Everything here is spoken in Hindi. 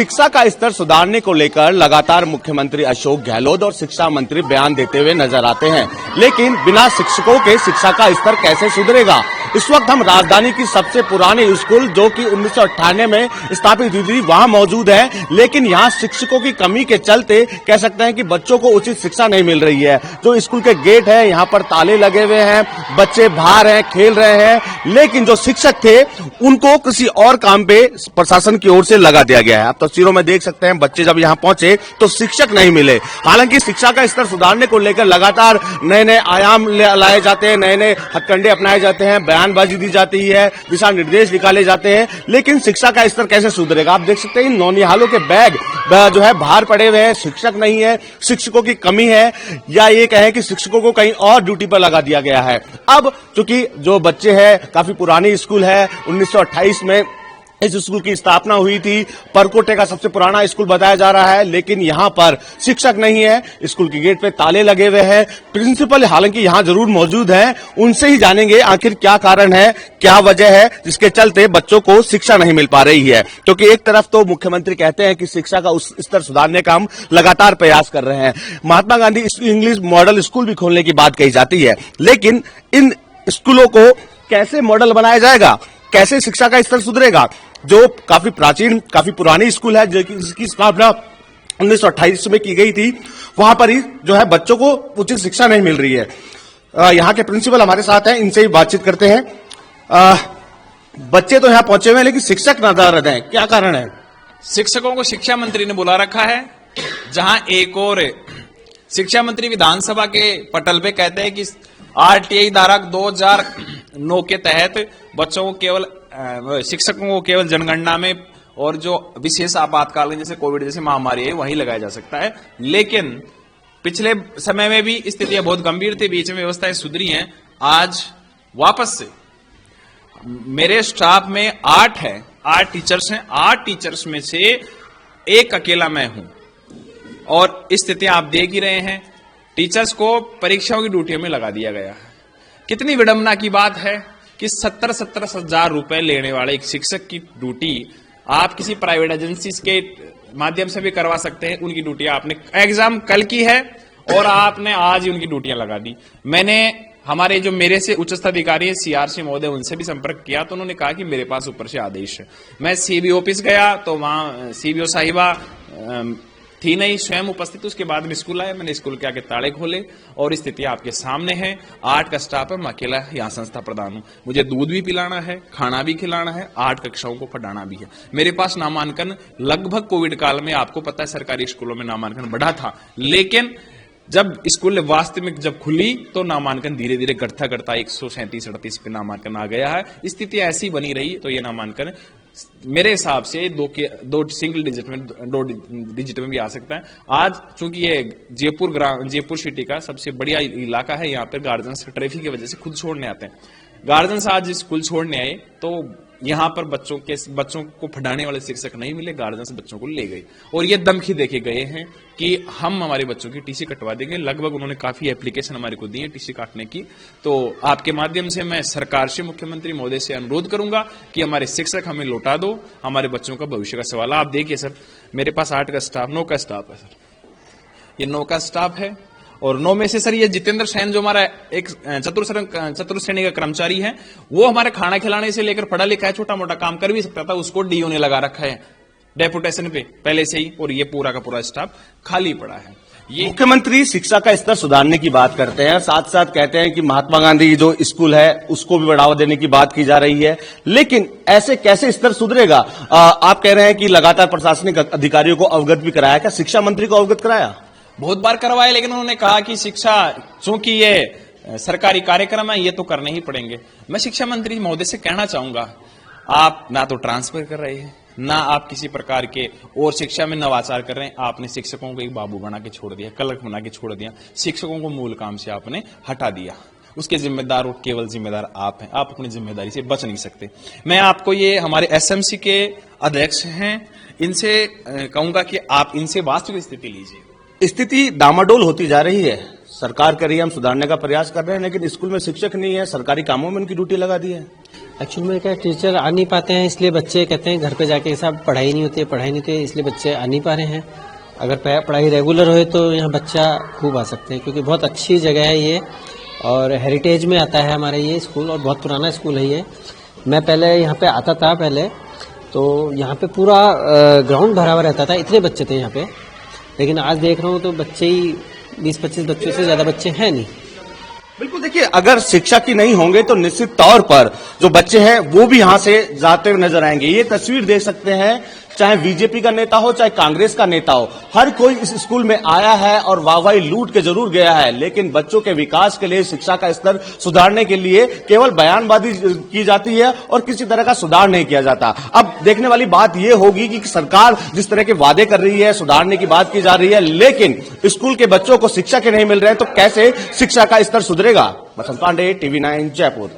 शिक्षा का स्तर सुधारने को लेकर लगातार मुख्यमंत्री अशोक गहलोत और शिक्षा मंत्री बयान देते हुए नजर आते हैं, लेकिन बिना शिक्षकों के शिक्षा का स्तर कैसे सुधरेगा। इस वक्त हम राजधानी की सबसे पुरानी स्कूल जो कि 1998 में स्थापित हुई थी वहां मौजूद है, लेकिन यहां शिक्षकों की कमी के चलते कह सकते हैं कि बच्चों को उचित शिक्षा नहीं मिल रही है। जो स्कूल के गेट है यहां पर ताले लगे हुए हैं, बच्चे बाहर हैं, खेल रहे हैं, लेकिन जो शिक्षक थे उनको किसी और काम पे प्रशासन की ओर से लगा दिया गया है। आप तस्वीरों में देख सकते हैं बच्चे जब यहां पहुंचे तो शिक्षक नहीं मिले। हालांकि शिक्षा का स्तर सुधारने को लेकर लगातार नए नए आयाम लाए जाते हैं, नए नए हथकंडे अपनाए जाते हैं, बयानबाजी दी जाती है, दिशा निर्देश निकाले जाते हैं, लेकिन शिक्षा का स्तर कैसे सुधरेगा। आप देख सकते हैं नौनिहालों के बैग जो है बाहर पड़े हुए हैं, शिक्षक नहीं है, शिक्षकों की कमी है, या ये कहें कि शिक्षकों को कहीं और ड्यूटी पर लगा दिया गया है। अब चूंकि जो बच्चे हैं काफी पुरानी स्कूल है, 1928 में इस स्कूल की स्थापना हुई थी, परकोटे का सबसे पुराना स्कूल बताया जा रहा है, लेकिन यहां पर शिक्षक नहीं है, स्कूल के गेट पे ताले लगे हुए हैं। प्रिंसिपल हालांकि यहां जरूर मौजूद हैं, उनसे ही जानेंगे आखिर क्या कारण है, क्या वजह है जिसके चलते बच्चों को शिक्षा नहीं मिल पा रही है। क्योंकि एक तरफ तो मुख्यमंत्री कहते हैं कि शिक्षा का उस स्तर सुधारने का हम लगातार प्रयास कर रहे हैं, Mahatma Gandhi English model school भी खोलने की बात कही जाती है, लेकिन इन स्कूलों को कैसे मॉडल बनाया जाएगा, कैसे शिक्षा का स्तर सुधरेगा। जो काफी प्राचीन काफी पुरानी स्कूल है जिसकी स्थापना 1928 में की गई थी, वहां पर ही जो है बच्चों को उचित शिक्षा नहीं मिल रही है। यहाँ के प्रिंसिपल हमारे साथ हैं, इनसे ही बातचीत करते हैं। बच्चे तो यहाँ पहुंचे हुए हैं लेकिन शिक्षक नदारद हैं, क्या कारण है। शिक्षकों को शिक्षा मंत्री ने बुला रखा है, जहां एक और शिक्षा मंत्री विधानसभा के पटल पे कहते हैं कि आरटीआई धारा 2009 के तहत बच्चों को केवल शिक्षकों को केवल जनगणना में और जो विशेष आपातकालीन जैसे कोविड जैसे महामारी है वहीं लगाया जा सकता है। लेकिन पिछले समय में भी स्थितियां बहुत गंभीर थी, बीच में व्यवस्थाएं सुधरी हैं। आज वापस से मेरे स्टाफ में 8 टीचर्स हैं, 8 टीचर्स में से एक अकेला मैं हूं, और स्थितियां आप देख ही रहे हैं। टीचर्स को परीक्षाओं की ड्यूटियों में लगा दिया गया है। कितनी विडंबना की बात है कि 70 हजार रुपए लेने वाले एक शिक्षक की ड्यूटी आप किसी प्राइवेट एजेंसी के माध्यम से भी करवा सकते हैं। उनकी ड्यूटी आपने एग्जाम कल की है और आपने आज ही उनकी ड्यूटियां लगा दी। मैंने हमारे जो मेरे से उच्चस्थ अधिकारी है सीआरसी महोदय, उनसे भी संपर्क किया तो उन्होंने कहा कि मेरे पास ऊपर से आदेश है। मैं सीबीओ ऑफिस गया तो वहां सीबीओ साहिबा थी नहीं, स्वयं उपस्थित। उसके बाद में स्कूल आया, मैंने स्कूल के आगे ताले खोले और स्थिति आपके सामने है। 8 का स्टाफ है, मैं अकेला यहाँ संस्था प्रधान हूँ। मुझे दूध भी पिलाना है, खाना भी खिलाना है, 8 कक्षाओं को पढ़ाना भी है। मेरे पास नामांकन लगभग कोविड काल में, आपको पता है सरकारी स्कूलों में नामांकन बढ़ा था, लेकिन जब स्कूल वास्तविक जब खुली तो नामांकन धीरे धीरे घटता घटता 137-38 पे नामांकन आ गया है। स्थिति ऐसी बनी रही तो ये नामांकन मेरे हिसाब से दो सिंगल डिजिट में, 2 डिजिट में भी आ सकता है। आज चूंकि ये जयपुर सिटी का सबसे बढ़िया इलाका है, यहाँ पर गार्जियंस ट्रैफिक की वजह से खुद छोड़ने आते हैं। गार्जियंस आज स्कूल छोड़ने आए तो यहाँ पर बच्चों को पढ़ाने वाले शिक्षक नहीं मिले, गार्जियंस बच्चों को ले गए और ये धमकी देके गए हैं कि हम हमारे बच्चों की टीसी कटवा देंगे। लगभग उन्होंने काफी एप्लीकेशन हमारे को दी है टीसी काटने की। तो आपके माध्यम से मैं सरकार से, मुख्यमंत्री महोदय से अनुरोध करूंगा कि हमारे शिक्षक हमें लौटा दो, हमारे बच्चों का भविष्य का सवाल। आप देखिए सर, मेरे पास 8 का स्टाफ, 9 का स्टाफ है सर, ये 9 का स्टाफ है और 9 में से सर ये जितेंद्र सैन जो हमारा एक चतुर्थ श्रेणी का कर्मचारी है, वो हमारे खाना खिलाने से लेकर पढ़ा लिखा है, छोटा मोटा काम कर भी सकता था, उसको डीओ ने लगा रखा है डेपुटेशन पे पहले से ही, और ये पूरा का पूरा स्टाफ खाली पड़ा है। ये मुख्यमंत्री शिक्षा का स्तर सुधारने की बात करते हैं, साथ साथ कहते हैं कि महात्मा गांधी जो स्कूल है उसको भी बढ़ावा देने की बात की जा रही है, लेकिन ऐसे कैसे स्तर सुधरेगा। आप कह रहे हैं कि लगातार प्रशासनिक अधिकारियों को अवगत भी कराया, क्या शिक्षा मंत्री को अवगत कराया। बहुत बार करवाए, लेकिन उन्होंने कहा कि शिक्षा, चूंकि ये सरकारी कार्यक्रम है, ये तो करने ही पड़ेंगे। मैं शिक्षा मंत्री महोदय से कहना चाहूंगा, आप ना तो ट्रांसफर कर रहे हैं, ना आप किसी प्रकार के और शिक्षा में नवाचार कर रहे हैं। आपने शिक्षकों को एक बाबू बना के छोड़ दिया, कलंक बना के छोड़ दिया, शिक्षकों को मूल काम से आपने हटा दिया। उसके जिम्मेदार और केवल जिम्मेदार आप हैं, आप अपनी जिम्मेदारी से बच नहीं सकते। मैं आपको ये हमारे एसएमसी के अध्यक्ष हैं, इनसे कहूंगा कि आप इनसे वास्तविक स्थिति लीजिए। स्थिति डामाडोल होती जा रही है, सरकार कर रही है, हम सुधारने का प्रयास कर रहे हैं, लेकिन स्कूल में शिक्षक नहीं है, सरकारी कामों में उनकी ड्यूटी लगा दी है। एक्चुअली में क्या टीचर आ नहीं पाते हैं, इसलिए बच्चे कहते हैं घर पे जाके साहब पढ़ाई नहीं होती है, इसलिए बच्चे आ नहीं पा रहे हैं। अगर पढ़ाई रेगुलर हो तो यहाँ बच्चा खूब आ सकते हैं, क्योंकि बहुत अच्छी जगह है ये और हेरिटेज में आता है हमारे ये स्कूल, और बहुत पुराना स्कूल है ये। मैं पहले यहाँ पे आता था पहले, तो यहाँ पे पूरा ग्राउंड भरा हुआ रहता था, इतने बच्चे थे यहाँ पे। लेकिन आज देख रहा हूँ तो बच्चे ही 20-25 बच्चों से ज़्यादा बच्चे हैं नहीं। बिल्कुल, देखिए अगर शिक्षक ही नहीं होंगे तो निश्चित तौर पर जो बच्चे हैं वो भी यहां से जाते हुए नजर आएंगे। ये तस्वीर देख सकते हैं, चाहे बीजेपी का नेता हो चाहे कांग्रेस का नेता हो, हर कोई इस स्कूल में आया है और वाहवाही लूट के जरूर गया है, लेकिन बच्चों के विकास के लिए, शिक्षा का स्तर सुधारने के लिए केवल बयानबाजी की जाती है और किसी तरह का सुधार नहीं किया जाता। अब देखने वाली बात यह होगी कि सरकार जिस तरह के वादे कर रही है, सुधारने की बात की जा रही है, लेकिन स्कूल के बच्चों को शिक्षक नहीं मिल रहे हैं, तो कैसे शिक्षा का स्तर सुधरेगा। बसंत पांडे, TV9 जयपुर।